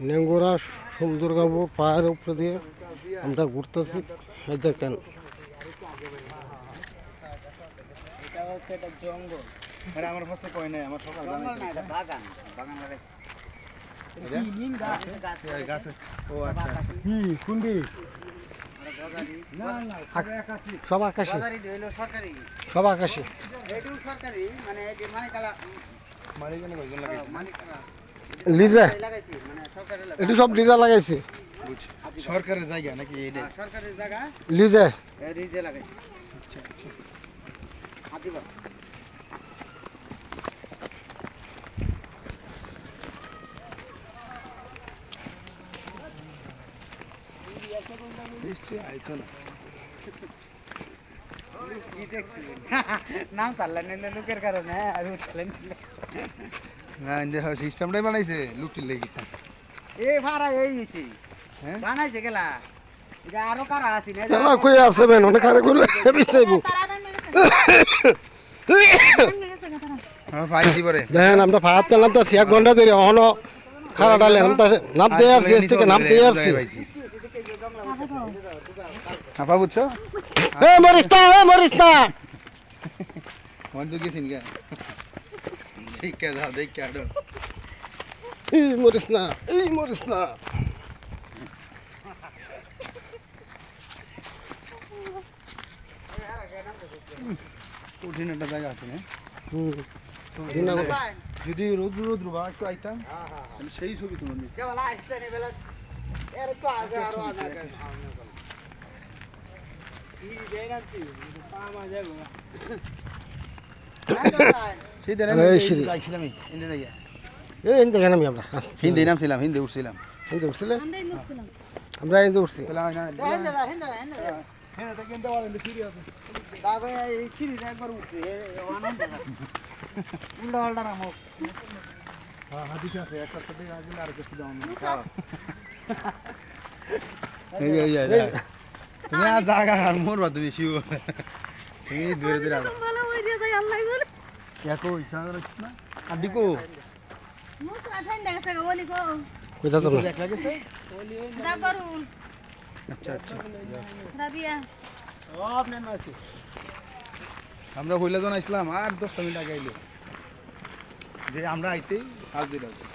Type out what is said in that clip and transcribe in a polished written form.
নেঙ্গুরা সমুদ্রগাবু পাহাড়ের উপরে দিয়ে আমরা ঘুরতেছি। দেখেন এটা হচ্ছে একটা জঙ্গল। এটা আমার কাছে কই নাই, আমার সকাল জঙ্গল না, এটা বাগান। বাগান লাগাইছে। এটা কি নিম গাছ? এই গাছে। ও আচ্ছা আচ্ছা। কি কোনটি না না, সব আকাশে, বাজারি হইলো সরকারি। সব আকাশে। এটাও সরকারি, মানে এই যে মানিকালা মালিকানে কয়জন লাগে? মানিকালা লিজা লাগাইছে, মানে সরকারি লাগা। এটু সব লিজা লাগাইছে। বুঝছি। সরকারের জায়গা নাকি এটা? সরকারি জায়গা লিজা এই রিজে লাগাইছে। আচ্ছা আচ্ছা। হাতিবা নিশ্চয়ই আইতো না। কি দেখছি নাম চাললেন না লোকের কারণে আর উঠলেন না ইন্দে সিস্টেমটাই বানাইছে লুকির লাগি। এ ভাড়া এই হইছে হ্যাঁ? বানাইছে গেলা এটা আরো কারা আছে না চালা কই আছে বেন অনেক আরে কইলো বিছাইবো। হ্যাঁ পাইছি পরে। দেখেন আমরা ফায়ার তেলাম তো 1 ঘন্টা ধরে অহনো খাড়া ডালে নাম দিয়ে আসছি, এস থেকে নাম দিয়ে আসছি। আপা বুঝছো? এ মরিস না মন তো গেছিন কে? ঠিক কে দাও দেখ কে আডো। এই মরিস না কঠিন একটা জায়গা আছে না? দিনা যদি রোদ্র বা একটু আইতাম তাহলে সেই ছবি তুলে নিই। কেবল আসছে নে বেলা এর তো আগে আরো আগে কি দেনা কি পামা যাবো সেই দিন এই সিঁড়ি। যাইছিলাম ইন্দে জায়গা। এই দেখেন আমি আমরা হিন্দে নামছিলাম, হিন্দে উঠছিলাম। হিন্দু উঠছিলে আমরা হিন্দু উঠছি। হেন্দা হ্যাঁ তা কিন্তু বলেন সিঁড়ি আছে। দাগো এই সিঁড়িটা একবার উঠে আনন্দ উল্টা পাল্টা রামো হ্যাঁ হাতি আছে একটা সাথে আগে আর কিছু দাও না। এই তুমি আর জায়গা আর মোর বাদ বেশি তুমি দূরে দূরে আগে ভালো হই রে যাই আল্লাহ গো দেখো ইশারা রাখছ না আর দিকো মুসরা ঠান্ডা গেছে গো বলি গো কইতা তো না দেখ লাগেছে। দা করুন আচ্ছা আচ্ছা দাদিয়া আমরা হইলা জন আসলাম আর 10 মিনিট আগে আইলো যে আমরা আইতেই আজ দিন আছে।